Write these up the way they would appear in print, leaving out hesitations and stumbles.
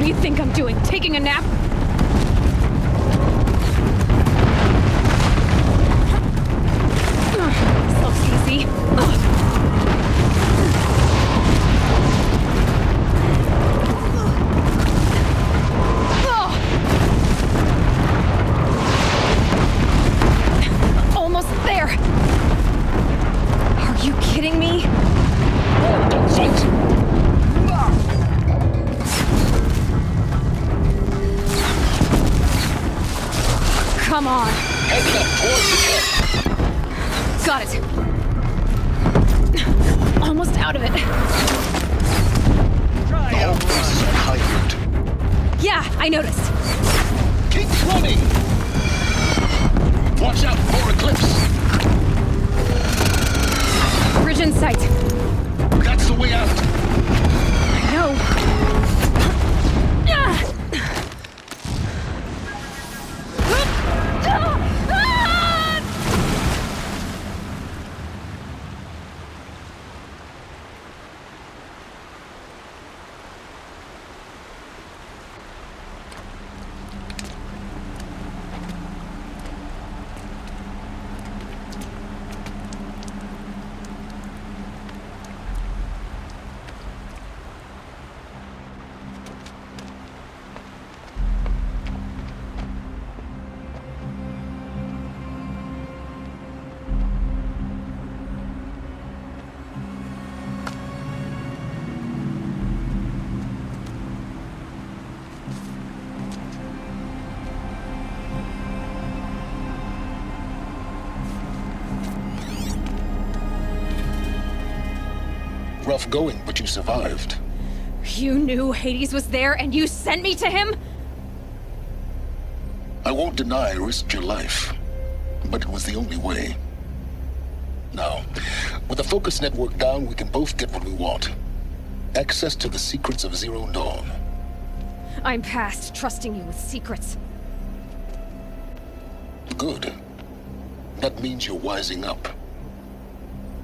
you think I'm doing? Taking a nap? This looks easy. Almost there. Are you kidding me? Don't fight! Come on. Head up towards the camp. Got it. Almost out of it. The whole place is on high alert. Yeah, I noticed. Keep running! Watch out for Eclipse! Bridge in sight. That's the way out! I know. Rough going, but you survived. You knew Hades was there and you sent me to him? I won't deny I risked your life, but it was the only way. Now, with the focus network down, we can both get what we want. Access to the secrets of Zero Dawn. I'm past trusting you with secrets. Good. That means you're wising up.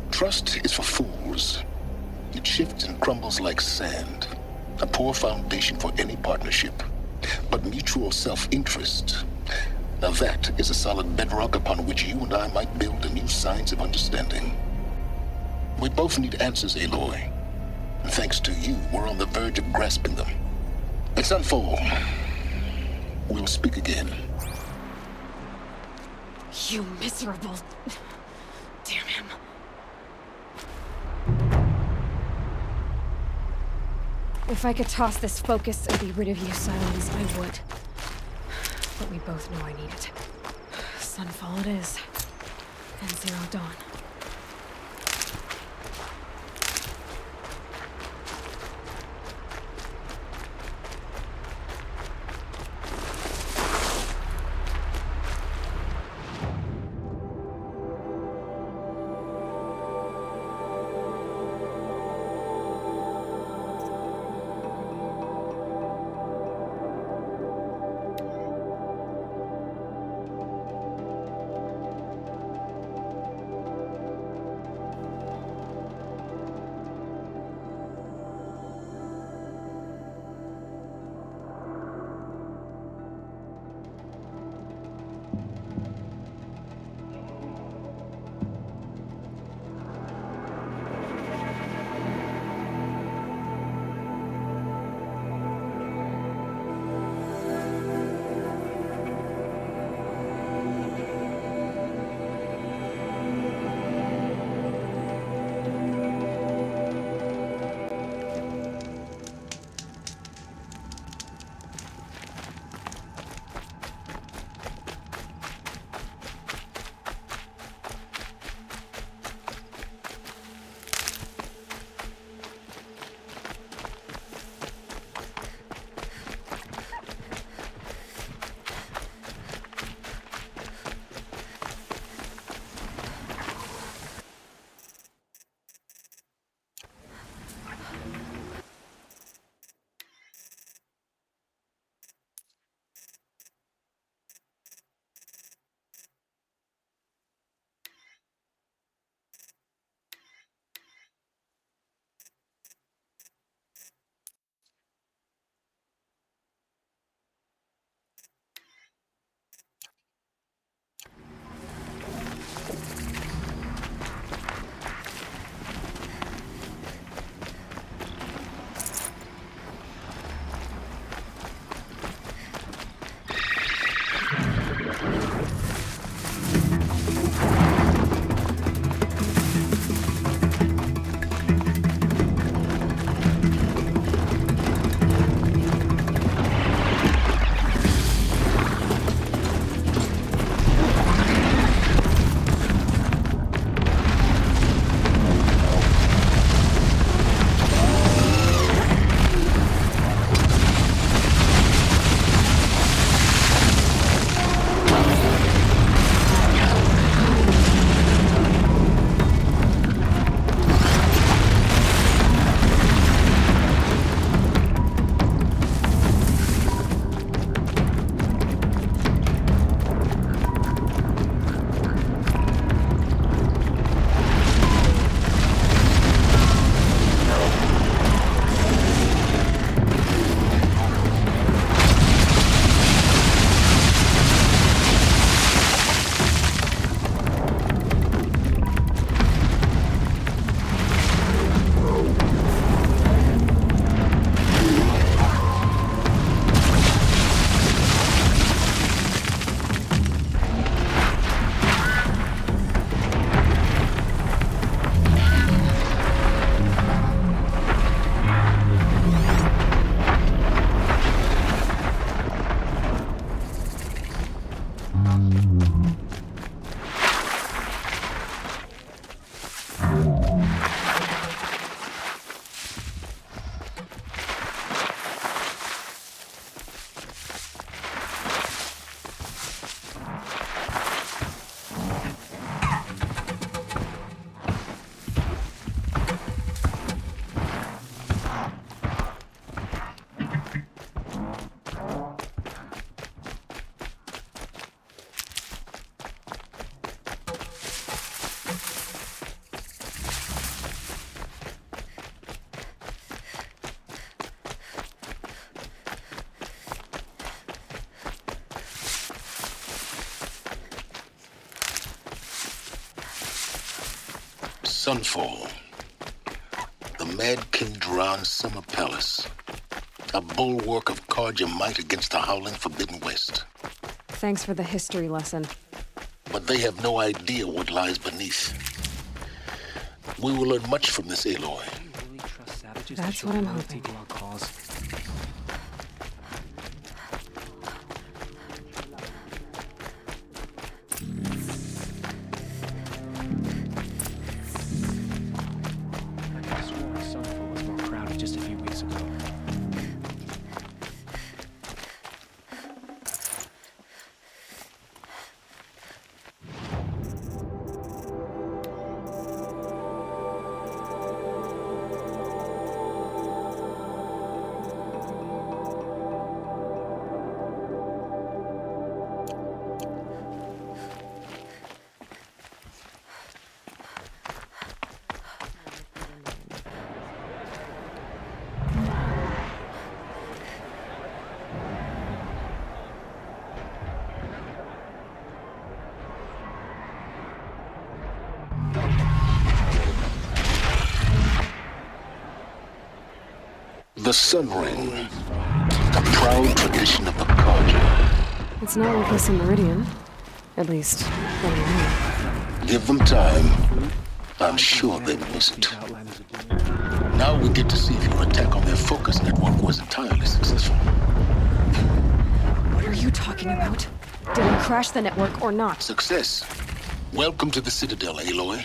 Trust is for fools. It shifts and crumbles like sand. A poor foundation for any partnership. But mutual self-interest, now that is a solid bedrock upon which you and I might build a new science of understanding. We both need answers, Aloy. And thanks to you, we're on the verge of grasping them. Let's unfold. We'll speak again. You miserable... Damn him. If I could toss this focus and be rid of you, Silence, I would. But we both know I need it. Sunfall it is. And Zero Dawn. Sunfall. The Mad King Duran's summer palace. A bulwark of cards your might against the howling Forbidden West. Thanks for the history lesson. But they have no idea what lies beneath. We will learn much from this, Aloy. That's what I'm hoping. The Sun Ring, a proud tradition of the Carja. It's not like this in Meridian. At least, for me. Give them time. I'm sure they must. Now we get to see if your attack on their focus network was entirely successful. What are you talking about? Did we crash the network or not? Success. Welcome to the Citadel, Aloy.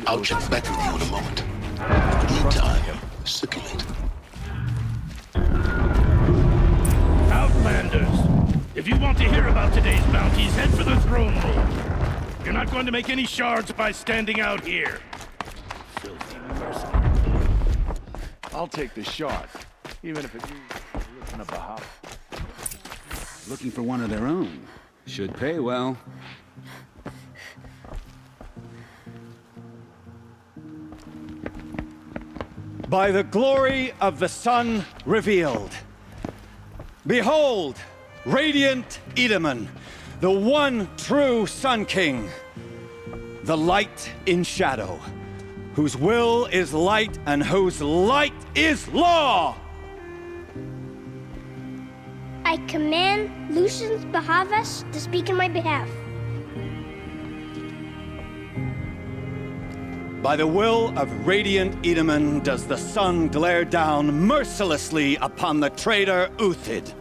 I'll check back with you in a moment. In the meantime, circulate. Outlanders, if you want to hear about today's bounties, head for the throne room. You're not going to make any shards by standing out here. Filthy mercenary. I'll take the shard, even if it means looking up a hop. Looking for one of their own. Should pay well. By the glory of the sun revealed. Behold, radiant Edaman, the one true Sun King. The light in shadow, whose will is light and whose light is law! I command Lucius Bahavas to speak in my behalf. By the will of radiant Edaman does the sun glare down mercilessly upon the traitor Uthid.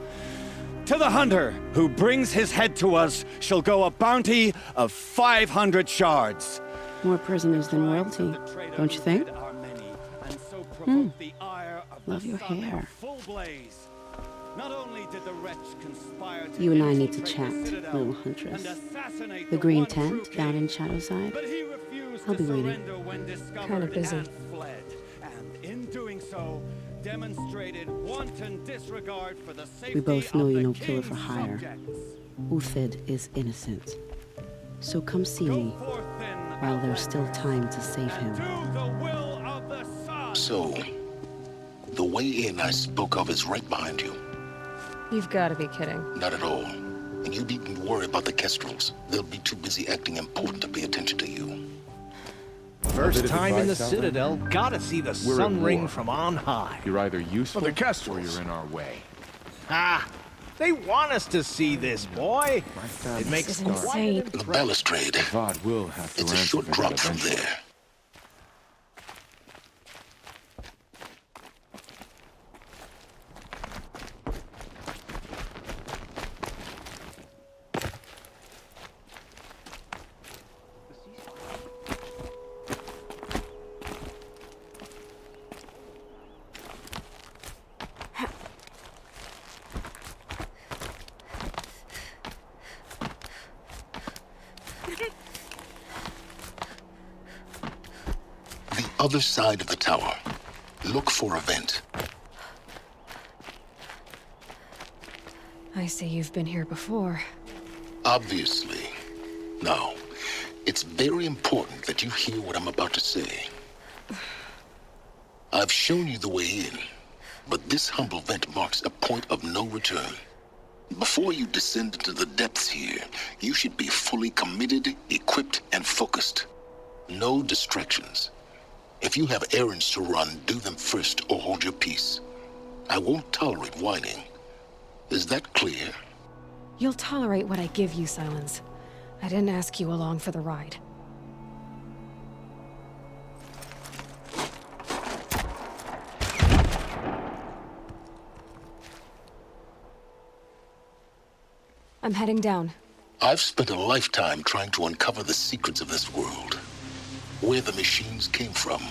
To the hunter who brings his head to us shall go a bounty of 500 shards. More prisoners than royalty, don't you think? Love your hair. You and I need to chat, little huntress. The green tent down in Shadowside. I'll be waiting. Kind of busy. We both know you're no killer for hire. Uthid is innocent. So come see me while there's still time to save him. So, the way in I spoke of is right behind you. You've got to be kidding. Not at all. And you needn't worry about the Kestrels. They'll be too busy acting important to pay attention to you. First time in the Citadel, gotta see the sun ring from on high. You're either useful or you're in our way. Ah, they want us to see this, boy. It makes This is insane. The balustrade. Vod will have to It's a answer short for that drop from eventually. there. Other side of the tower. Look for a vent. I see you've been here before. Obviously. Now, it's very important that you hear what I'm about to say. I've shown you the way in, but this humble vent marks a point of no return. Before you descend into the depths here, you should be fully committed, equipped, and focused. No distractions. If you have errands to run, do them first or hold your peace. I won't tolerate whining. Is that clear? You'll tolerate what I give you, Silence. I didn't ask you along for the ride. I'm heading down. I've spent a lifetime trying to uncover the secrets of this world. Where the machines came from.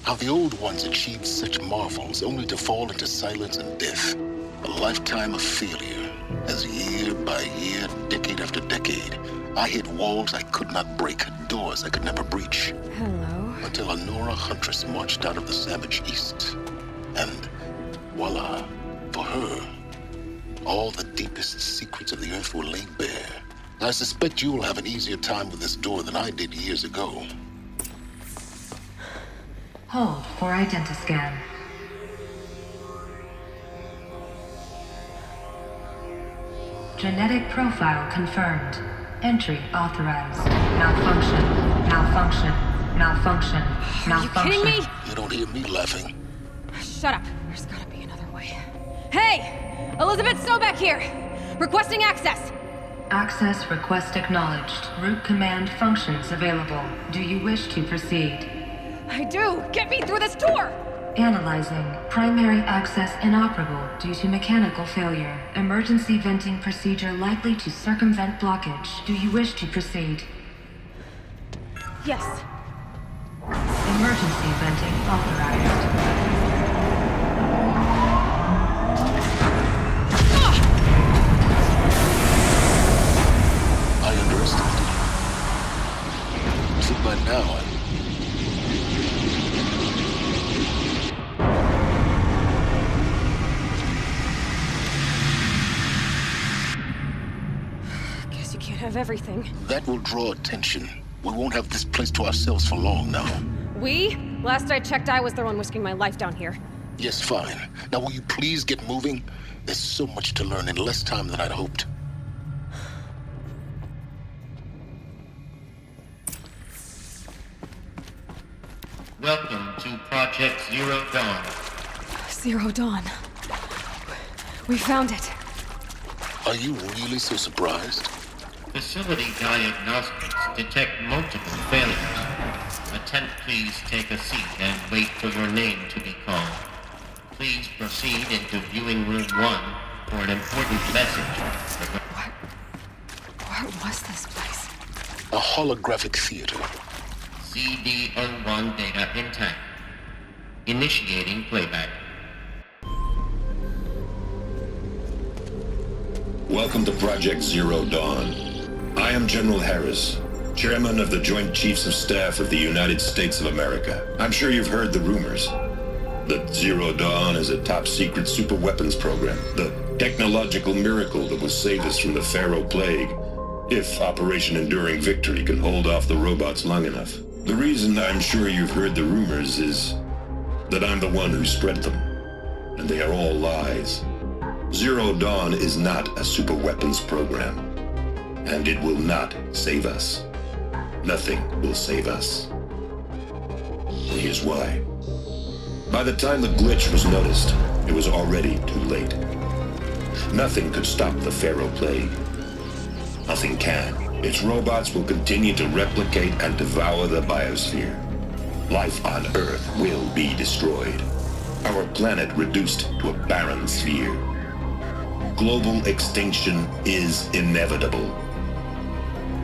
How the old ones achieved such marvels only to fall into silence and death. A lifetime of failure, as year by year, decade after decade, I hit walls I could not break, doors I could never breach. Hello. Until a Nora huntress marched out of the savage east. And voila, for her, all the deepest secrets of the earth were laid bare. I suspect you'll have an easier time with this door than I did years ago. Hold for identiscan. Genetic profile confirmed. Entry authorized. Malfunction. Malfunction. Malfunction. Malfunction. Are you kidding me? You don't hear me laughing. Shut up. There's gotta be another way. Hey! Elizabeth Sobek here! Requesting access! Access request acknowledged. Root command functions available. Do you wish to proceed? I do! Get me through this door! Analyzing. Primary access inoperable due to mechanical failure. Emergency venting procedure likely to circumvent blockage. Do you wish to proceed? Yes. Emergency venting authorized. I underestimated you. See, by now, Guess you can't have everything. that will draw attention. We won't have this place to ourselves for long now. We? Last I checked, I was the one risking my life down here. Yes, fine. Now will you please get moving? There's so much to learn in less time than I'd hoped. Welcome to Project Zero Dawn. Zero Dawn. We found it. Are you really so surprised? Facility diagnostics detect multiple failures. Attempt please take a seat and wait for your name to be called. Please proceed into viewing room 1 for an important message. What was this place? A holographic theater. CD01 data intact. Initiating playback. Welcome to Project Zero Dawn. I am General Harris, Chairman of the Joint Chiefs of Staff of the United States of America. I'm sure you've heard the rumors that Zero Dawn is a top-secret superweapons program, the technological miracle that will save us from the Pharaoh Plague, if Operation Enduring Victory can hold off the robots long enough. The reason I'm sure you've heard the rumors is that I'm the one who spread them, and they are all lies. Zero Dawn is not a superweapons program, and it will not save us. Nothing will save us. And here's why. By the time the glitch was noticed, it was already too late. Nothing could stop the Pharaoh Plague. Nothing can. Its robots will continue to replicate and devour the biosphere. Life on Earth will be destroyed. Our planet reduced to a barren sphere. Global extinction is inevitable.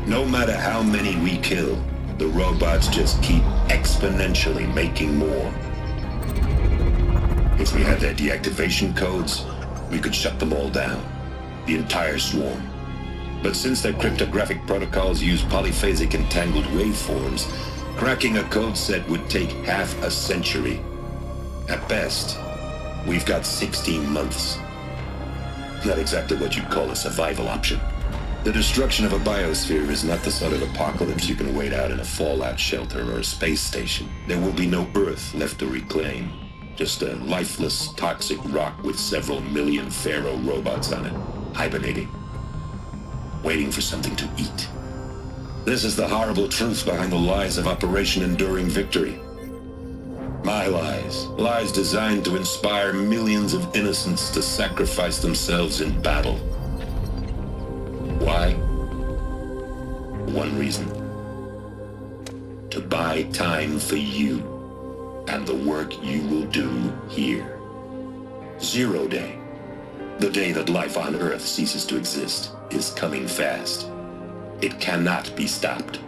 No matter how many we kill, the robots just keep exponentially making more. If we had their deactivation codes, we could shut them all down. The entire swarm. But since their cryptographic protocols use polyphasic entangled waveforms, cracking a code set would take half a century. At best, we've got 16 months. Not exactly what you'd call a survival option. The destruction of a biosphere is not the sort of apocalypse you can wait out in a fallout shelter or a space station. There will be no Earth left to reclaim. Just a lifeless, toxic rock with several million Pharaoh robots on it, hibernating, waiting for something to eat. This is the horrible truth behind the lies of Operation Enduring Victory. My lies. Lies designed to inspire millions of innocents to sacrifice themselves in battle. Why? One reason. To buy time for you and the work you will do here. Zero Day, the day that life on Earth ceases to exist, is coming fast. It cannot be stopped.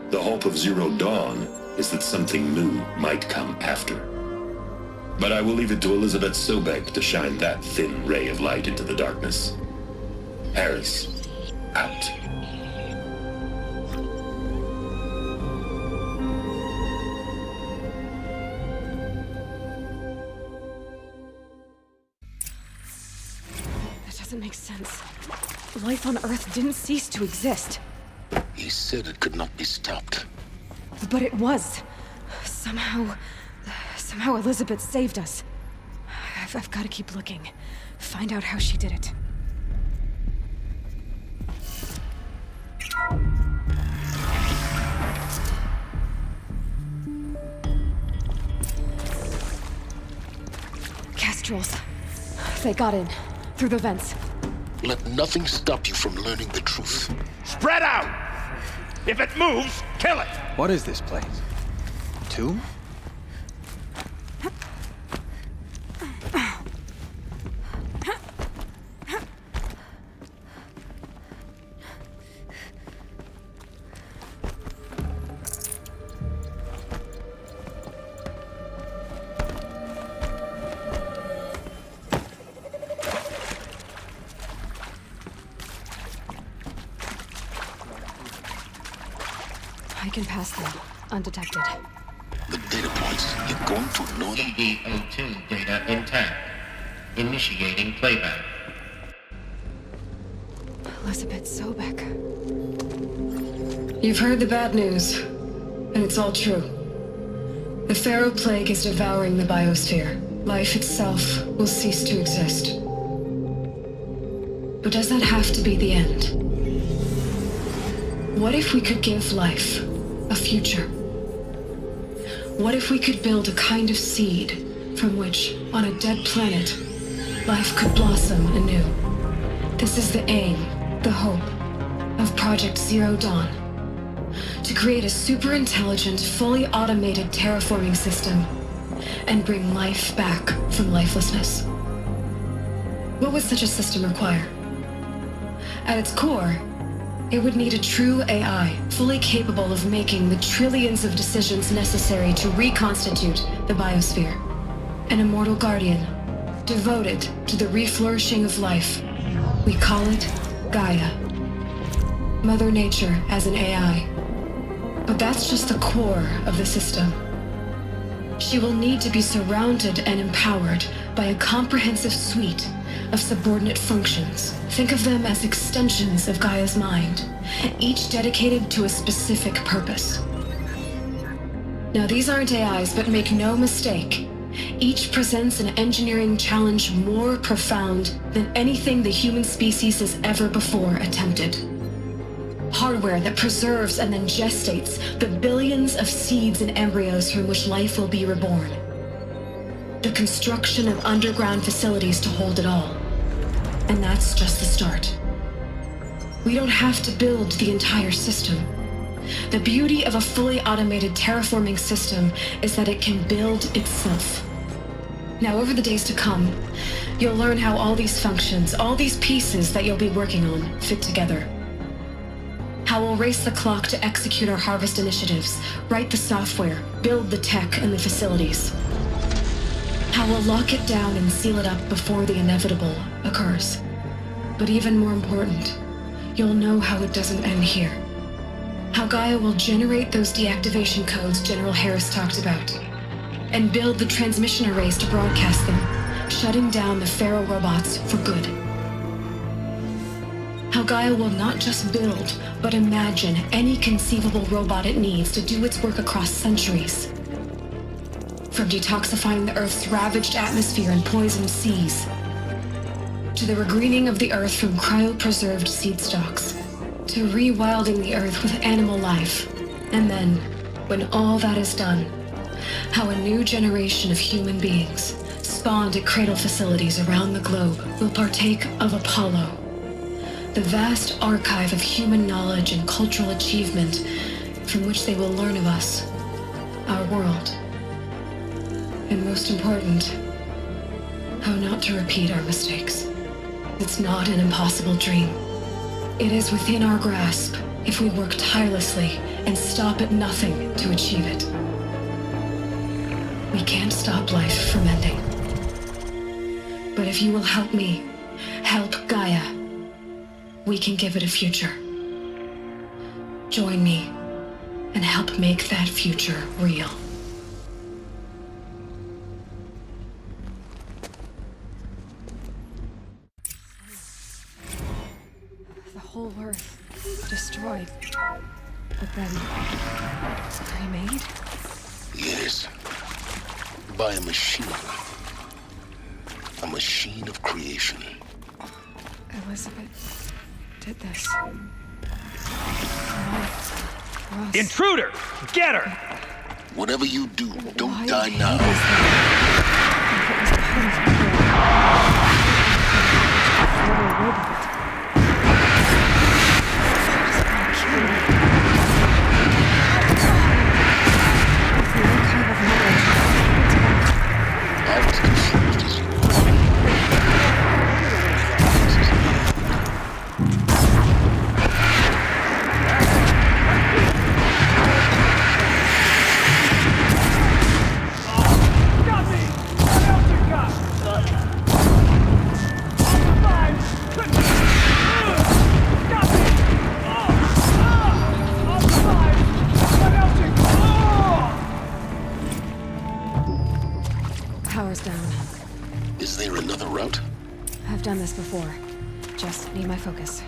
The hope of Zero Dawn is that something new might come after. But I will leave it to Elizabeth Sobek to shine that thin ray of light into the darkness. Harris, out. That doesn't make sense. Life on Earth didn't cease to exist. He said it could not be stopped. But it was. Somehow Elizabeth saved us. I've got to keep looking. Find out how she did it. Kestrels. They got in. Through the vents. Let nothing stop you from learning the truth. Spread out! If it moves, kill it! What is this place? Tomb? I can pass them, undetected. The data points, you're going to ignore them? CD02 data intact. Initiating playback. Elizabeth Sobek. You've heard the bad news, and it's all true. The Pharaoh Plague is devouring the biosphere. Life itself will cease to exist. But does that have to be the end? What if we could give life a future? What if we could build a kind of seed from which, on a dead planet, life could blossom anew? This is the aim, the hope, of Project Zero Dawn. To create a super-intelligent, fully automated terraforming system and bring life back from lifelessness. What would such a system require? At its core, it would need a true AI, fully capable of making the trillions of decisions necessary to reconstitute the biosphere. An immortal guardian, devoted to the reflourishing of life. We call it Gaia. Mother Nature as an AI. But that's just the core of the system. She will need to be surrounded and empowered by a comprehensive suite of subordinate functions. Think of them as extensions of Gaia's mind, each dedicated to a specific purpose. Now, these aren't AIs, but make no mistake, each presents an engineering challenge more profound than anything the human species has ever before attempted. Hardware that preserves and then gestates the billions of seeds and embryos from which life will be reborn. The construction of underground facilities to hold it all. And that's just the start. We don't have to build the entire system. The beauty of a fully automated terraforming system is that it can build itself. Now, over the days to come, you'll learn how all these functions, all these pieces that you'll be working on, fit together. How we'll race the clock to execute our harvest initiatives, write the software, build the tech and the facilities. How we'll lock it down and seal it up before the inevitable occurs. But even more important, you'll know how it doesn't end here. How Gaia will generate those deactivation codes General Harris talked about, and build the transmission arrays to broadcast them, shutting down the Pharaoh robots for good. How Gaia will not just build, but imagine any conceivable robot it needs to do its work across centuries. From detoxifying the Earth's ravaged atmosphere and poisoned seas, to the regreening of the Earth from cryopreserved seed stalks, to to rewilding the Earth with animal life. And then, when all that is done, how a new generation of human beings, spawned at cradle facilities around the globe, will partake of Apollo, the vast archive of human knowledge and cultural achievement from which they will learn of us, our world, and most important, how not to repeat our mistakes. It's not an impossible dream. It is within our grasp if we work tirelessly and stop at nothing to achieve it. We can't stop life from ending. But if you will help me, help Gaia, we can give it a future. Join me and help make that future real. The whole Earth destroyed. But then remade? Yes. By a machine. A machine of creation. Elizabeth did this. Intruder! Get her! Whatever you do, don't Why die did now. I was confused as you were. Power's down. Is there another route? I've done this before. Just need my focus.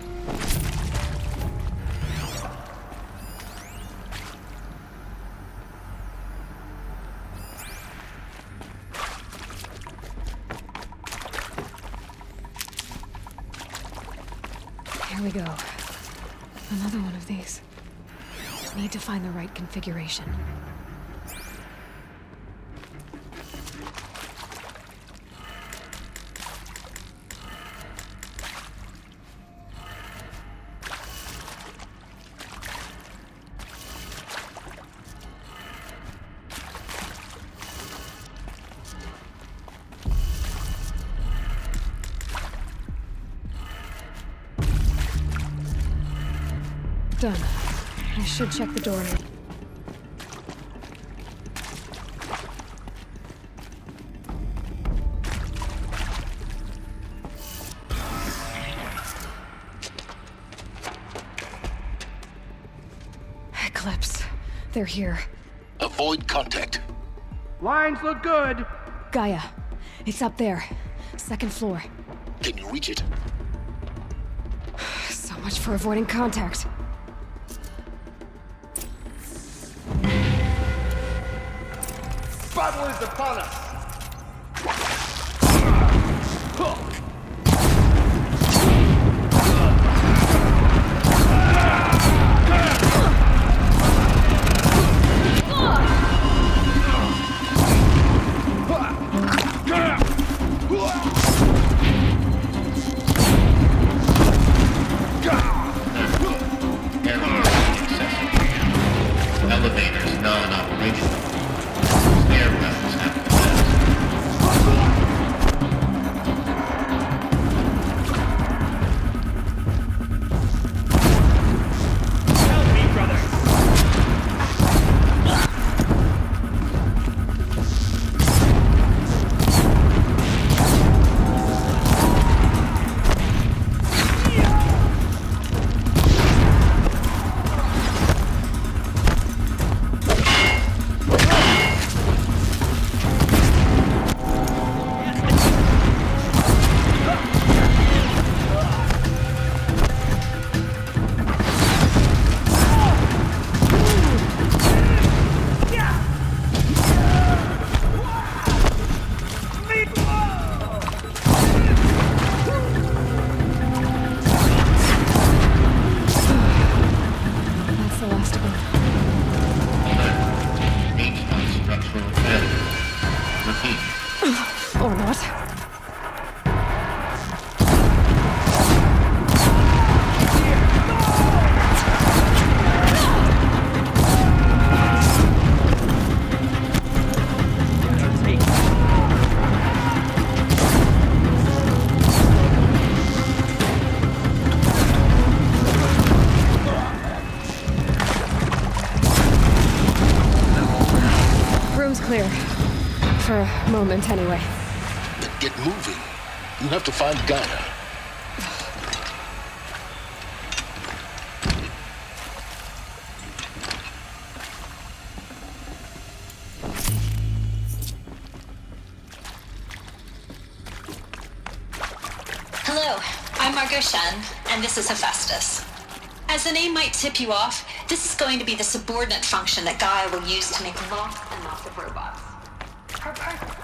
Here we go. Another one of these. Need to find the right configuration. Done. I should check the door. Eclipse. They're here. Avoid contact. Lines look good. Gaia. It's up there. Second floor. Can you reach it? So much for avoiding contact. Battle is upon us! Elevators non-operational. Stairwells have collapsed. a moment, anyway. Then get moving. You have to find Gaia. Hello, I'm Margot Shen, and this is Hephaestus. As the name might tip you off, this is going to be the subordinate function that Gaia will use to make lots and lots of robots. Her purpose.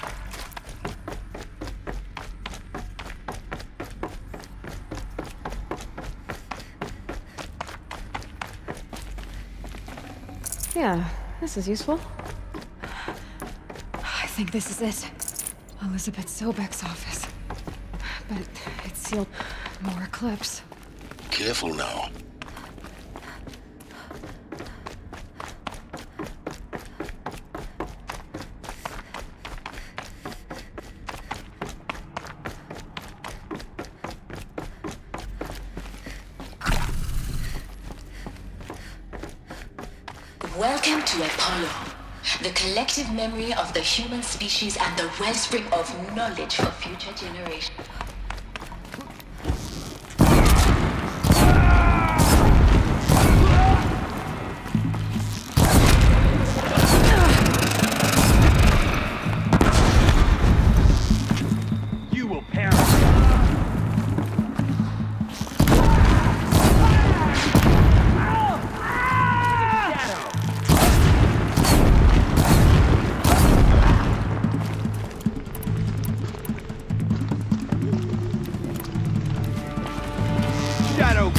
Yeah, this is useful. I think this is it. Elizabeth Sobek's office. But it's sealed. More eclipse. Careful now. Welcome to Apollo, the collective memory of the human species and the wellspring of knowledge for future generations. You will perish. Shadow!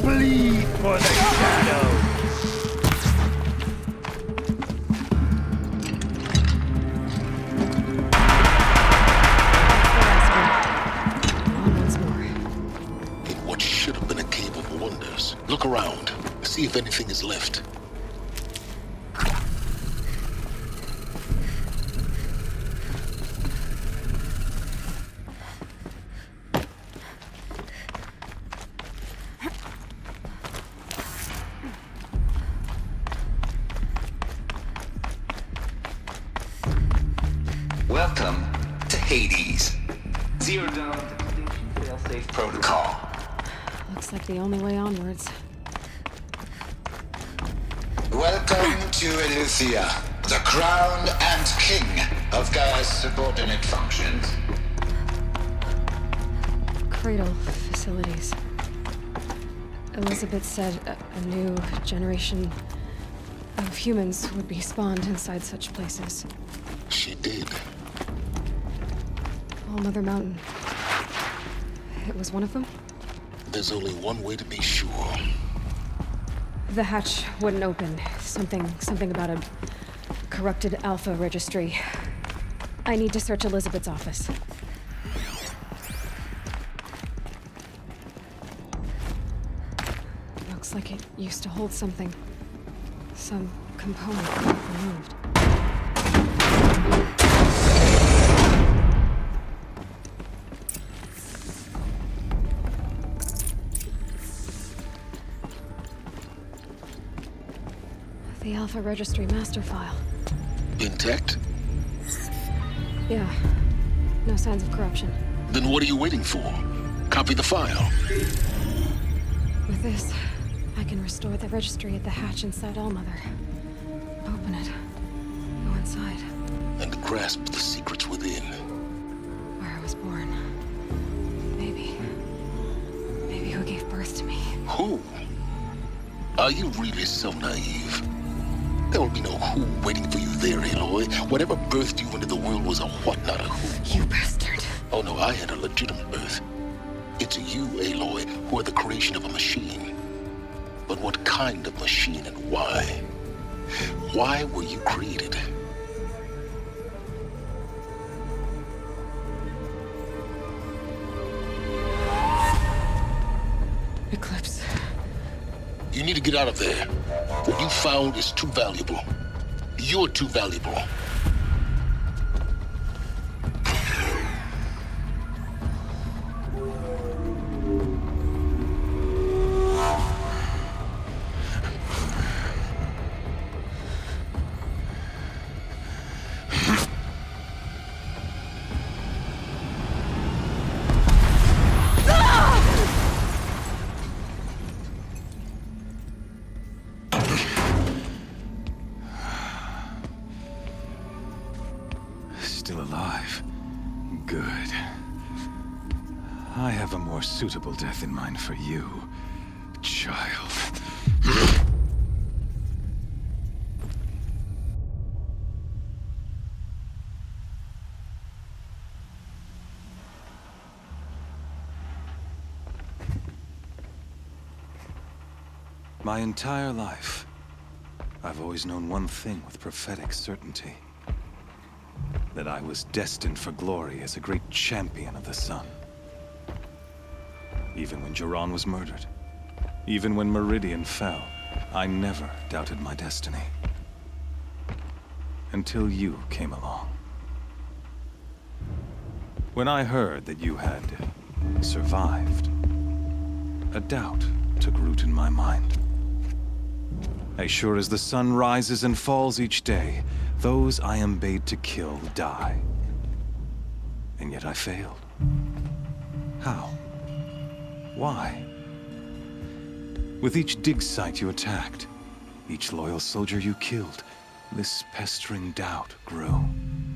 Bleed for the shadow! Once more. In what should have been a cave of wonders. Look around. See if anything is left. Welcome to Hades. Zero Dawn Distinction Failsafe Protocol. Looks like the only way onwards. Welcome to Eleuthia, the crown and king of Gaia's subordinate functions. Cradle facilities. Elizabeth said a new generation of humans would be spawned inside such places. She did. All Mother Mountain. It was one of them? There's only one way to be sure. The hatch wouldn't open. Something about a corrupted Alpha registry. I need to search Elizabeth's office. Looks like it used to hold something. Some component removed. The Alpha Registry master file. Intact? Yeah. No signs of corruption. Then what are you waiting for? Copy the file. With this, I can restore the registry at the hatch inside Allmother. Open it. Go inside. And grasp the secrets within. Where I was born. Maybe who gave birth to me. Who? Are you really so naive? There will be no who waiting for you there, Aloy. Whatever birthed you into the world was a what, not a who. You bastard. Oh no, I had a legitimate birth. It's you, Aloy, who are the creation of a machine. But what kind of machine and why? Why were you created? Eclipse. You need to get out of there. What you found is too valuable. You're too valuable. still alive. Good. I have a more suitable death in mind for you, child. My entire life, I've always known one thing with prophetic certainty. That I was destined for glory as a great champion of the sun. Even when Jiran was murdered, even when Meridian fell, I never doubted my destiny. Until you came along. When I heard that you had survived, a doubt took root in my mind. As sure as the sun rises and falls each day, those I am bade to kill die. And yet I failed. How? Why? With each dig site you attacked, each loyal soldier you killed, this pestering doubt grew.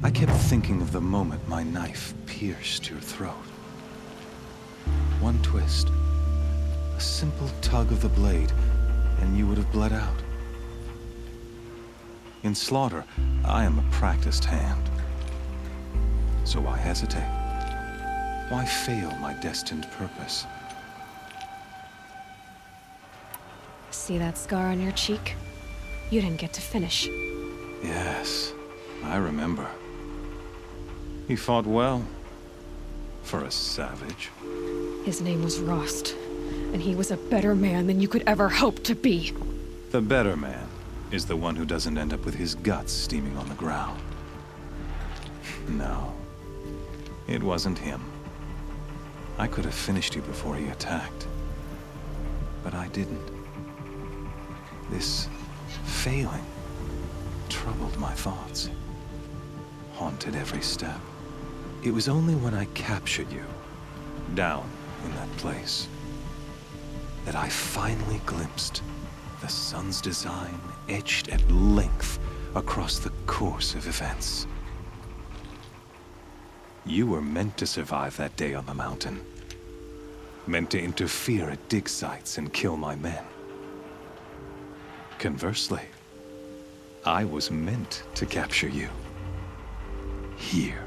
I kept thinking of the moment my knife pierced your throat. One twist, a simple tug of the blade, and you would have bled out. In slaughter, I am a practiced hand. So why hesitate? Why fail my destined purpose? See that scar on your cheek? You didn't get to finish. Yes, I remember. He fought well. For a savage. His name was Rost, and he was a better man than you could ever hope to be. The better man is the one who doesn't end up with his guts steaming on the ground. No, it wasn't him. I could have finished you before he attacked. But I didn't. This failing troubled my thoughts, haunted every step. It was only when I captured you, down in that place, that I finally glimpsed the sun's design etched at length across the course of events. You were meant to survive that day on the mountain. Meant to interfere at dig sites and kill my men. Conversely, I was meant to capture you. Here.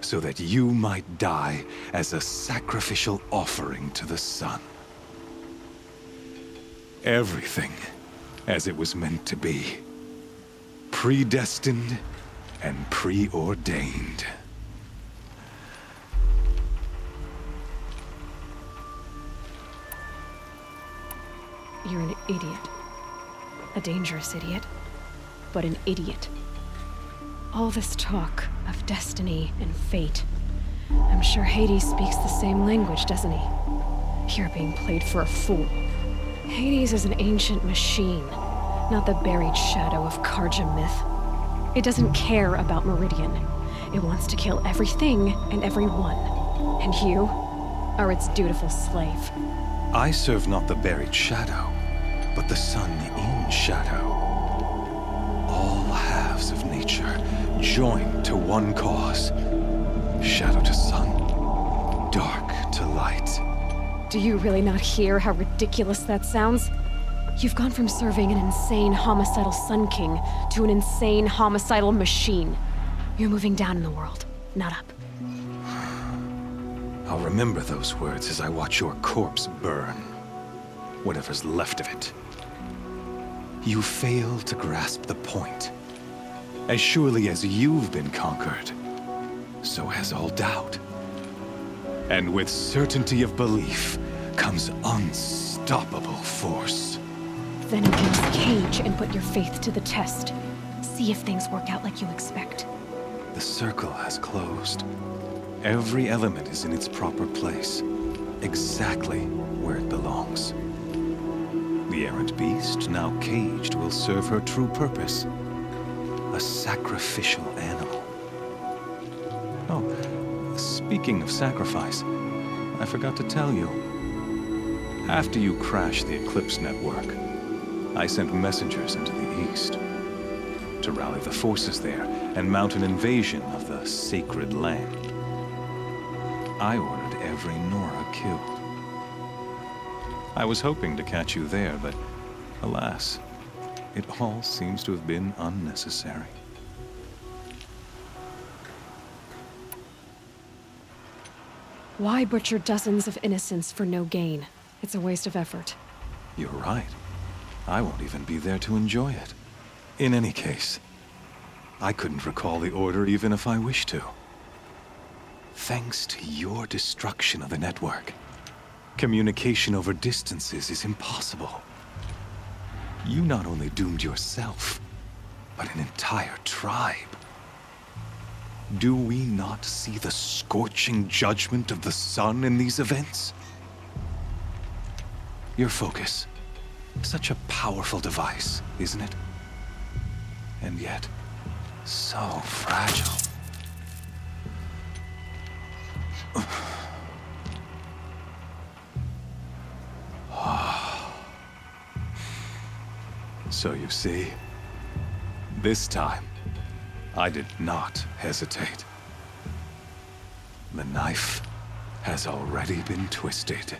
So that you might die as a sacrificial offering to the sun. Everything as it was meant to be. Predestined and preordained. You're an idiot. A dangerous idiot, but an idiot. All this talk of destiny and fate. I'm sure Hades speaks the same language, doesn't he? You're being played for a fool. Hades is an ancient machine, not the buried shadow of Karja myth. It doesn't care about Meridian. It wants to kill everything and everyone. And you are its dutiful slave. I serve not the buried shadow, but the sun in shadow. All halves of nature joined to one cause. Shadow to sun, dark to light. Do you really not hear how ridiculous that sounds? You've gone from serving an insane homicidal Sun King to an insane homicidal machine. You're moving down in the world, not up. I'll remember those words as I watch your corpse burn. Whatever's left of it. You fail to grasp the point. As surely as you've been conquered, so has all doubt. And with certainty of belief comes unstoppable force. Then engage the cage and put your faith to the test. See if things work out like you expect. The circle has closed. Every element is in its proper place, exactly where it belongs. The errant beast, now caged, will serve her true purpose. A sacrificial animal. Oh, speaking of sacrifice, I forgot to tell you. After you crashed the Eclipse network, I sent messengers into the east. to rally the forces there and mount an invasion of the sacred land. I ordered every Nora killed. I was hoping to catch you there, but alas, it all seems to have been unnecessary. Why butcher dozens of innocents for no gain? It's a waste of effort. You're right. I won't even be there to enjoy it. In any case, I couldn't recall the order even if I wished to. Thanks to your destruction of the network, communication over distances is impossible. You not only doomed yourself, but an entire tribe. Do we not see the scorching judgment of the sun in these events? Your focus. Such a powerful device, isn't it? And yet, so fragile. So you see, this time, I did not hesitate. The knife has already been twisted.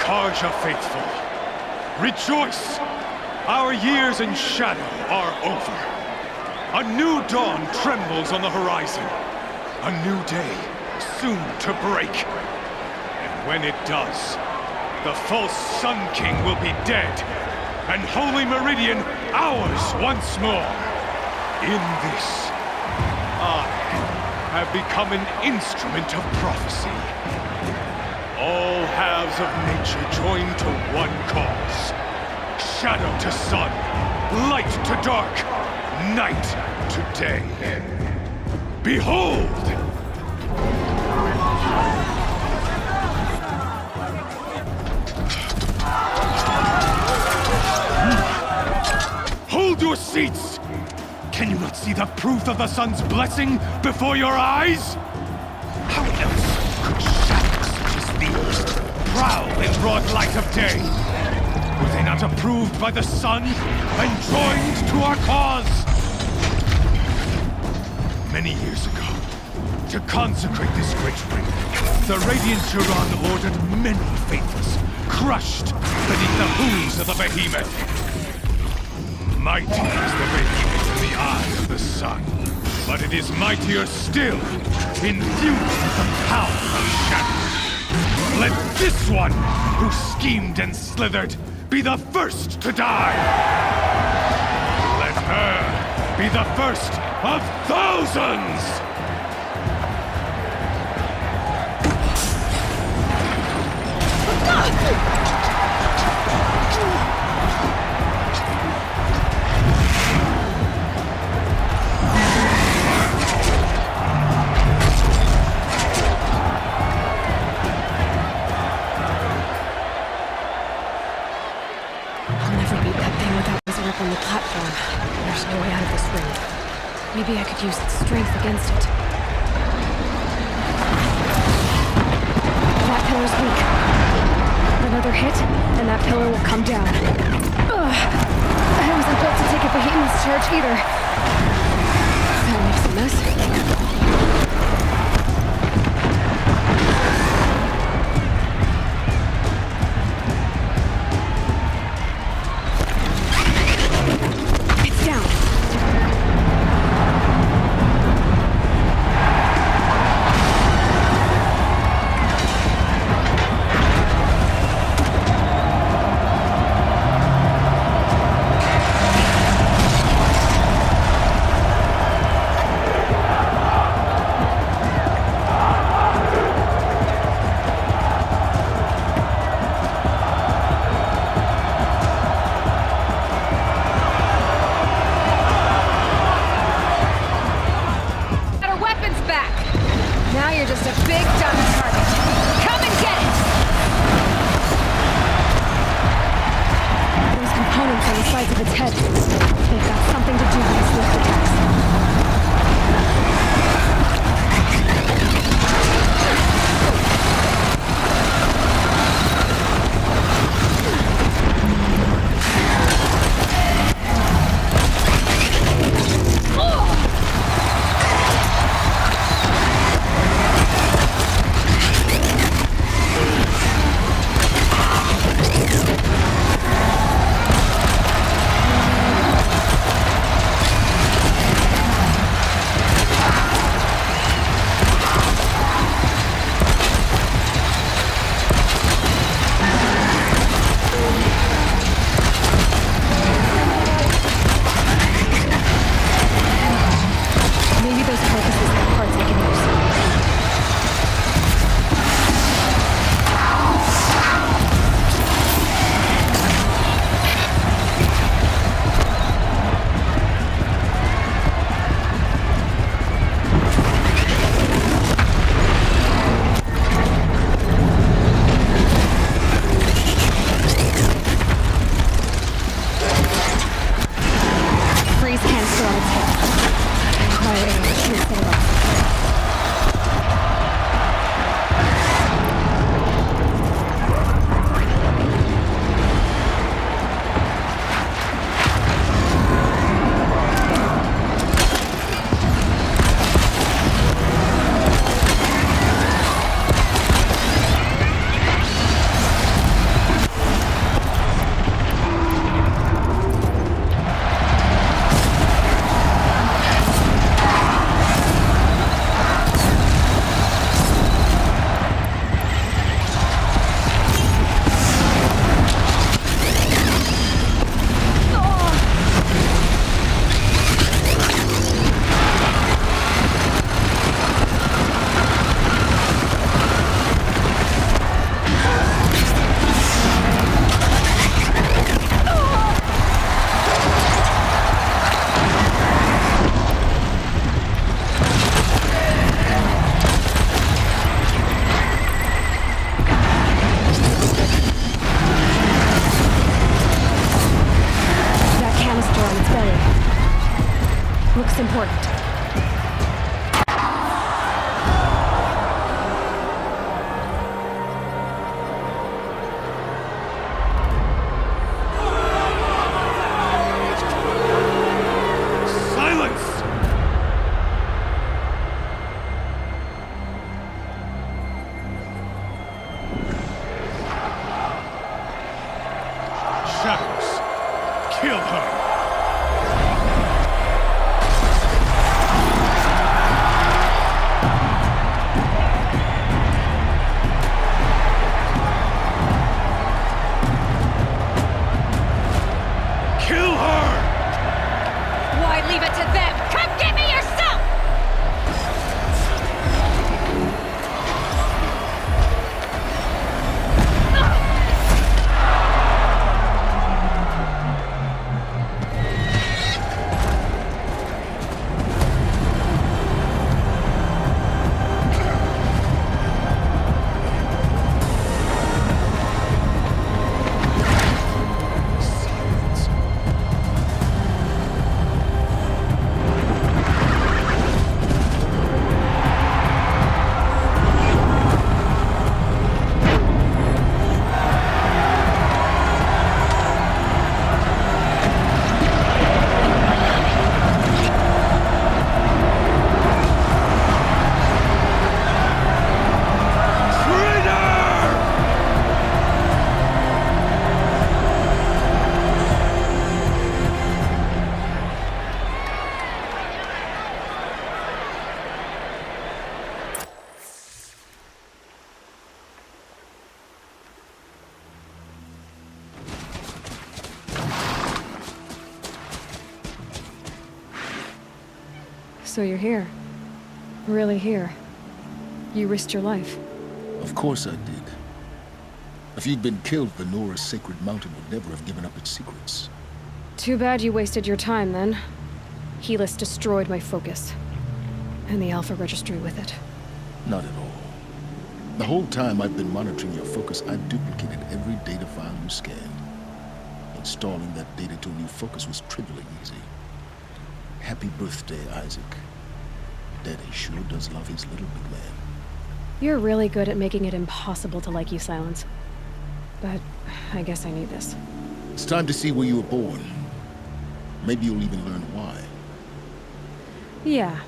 Karja faithful, rejoice! Our years in shadow are over. A new dawn trembles on the horizon. A new day soon to break. And when it does, the false Sun King will be dead, and Holy Meridian ours once more. In this, I have become an instrument of prophecy. All halves of nature join to one cause. Shadow to sun, light to dark, night to day. Behold! Hold your seats! Can you not see the proof of the sun's blessing before your eyes? How else could shadows such as these prowl in broad light of day? Were they not approved by the sun and joined to our cause? Many years ago, to consecrate this great ring, the Radiant Turan ordered many faithless, crushed beneath the hooves of the behemoth. Mighty is the behemoth in the eye of the sun, but it is mightier still, infused with the power of shadow. Let this one, who schemed and slithered, be the first to die! Let her be the first of thousands! On the platform. There's no way out of this ring. Maybe I could use its strength against it. That pillar's weak. Another hit, and that pillar will come down. Ugh. I wasn't built to take a behemoth's charge either. That makes a mess. you're just a big dumb target. Come and get it! Those components on the sides of its head. They've got something to do with its lift attacks. Important. Shadows. Kill her. Leave it to them! Come get me yourself! So you're here. Really here. You risked your life. Of course I did. If you'd been killed, the Nora's sacred mountain would never have given up its secrets. Too bad you wasted your time, then. Helis destroyed my focus. And the Alpha Registry with it. Not at all. The whole time I've been monitoring your focus, I've duplicated every data file you scanned. Installing that data to a new focus was trivially easy. Happy birthday, Isaac. Daddy sure does love his little big man. You're really good at making it impossible to like you, Silence. But I guess I need this. It's time to see where you were born. Maybe you'll even learn why. Yeah.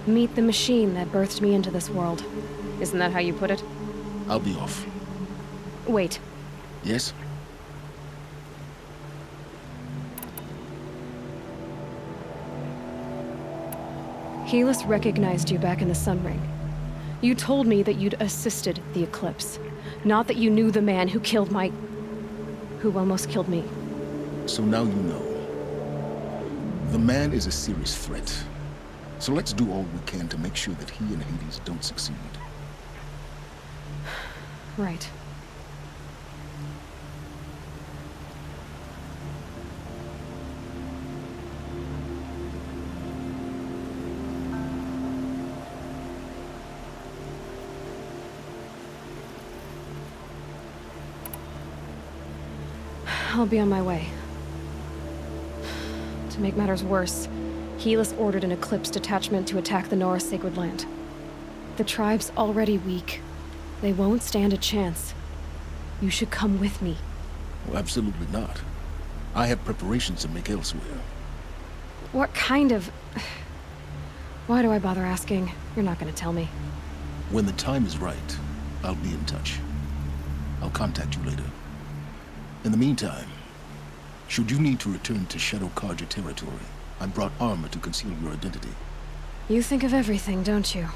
Meet the machine that birthed me into this world. Isn't that how you put it? I'll be off. Wait. Yes? Helis recognized you back in the Sun Ring. You told me that you'd assisted the Eclipse. Not that you knew the man who killed who almost killed me. So now you know. The man is a serious threat. So let's do all we can to make sure that he and Hades don't succeed. Right. I'll be on my way. To make matters worse, Helis ordered an Eclipse detachment to attack the Nora Sacred Land. The tribe's already weak. They won't stand a chance. You should come with me. Well, absolutely not. I have preparations to make elsewhere. What kind of... Why do I bother asking? You're not gonna tell me. When the time is right, I'll be in touch. I'll contact you later. In the meantime, should you need to return to Shadow Carja territory, I brought armor to conceal your identity. You think of everything, don't you?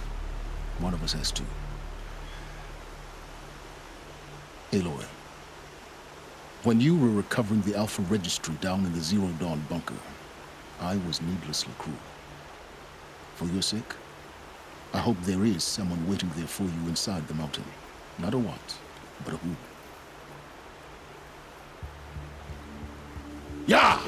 One of us has to. Aloy, when you were recovering the Alpha Registry down in the Zero Dawn bunker, I was needlessly cruel. For your sake, I hope there is someone waiting there for you inside the mountain. Not a what, but a who. Yeah!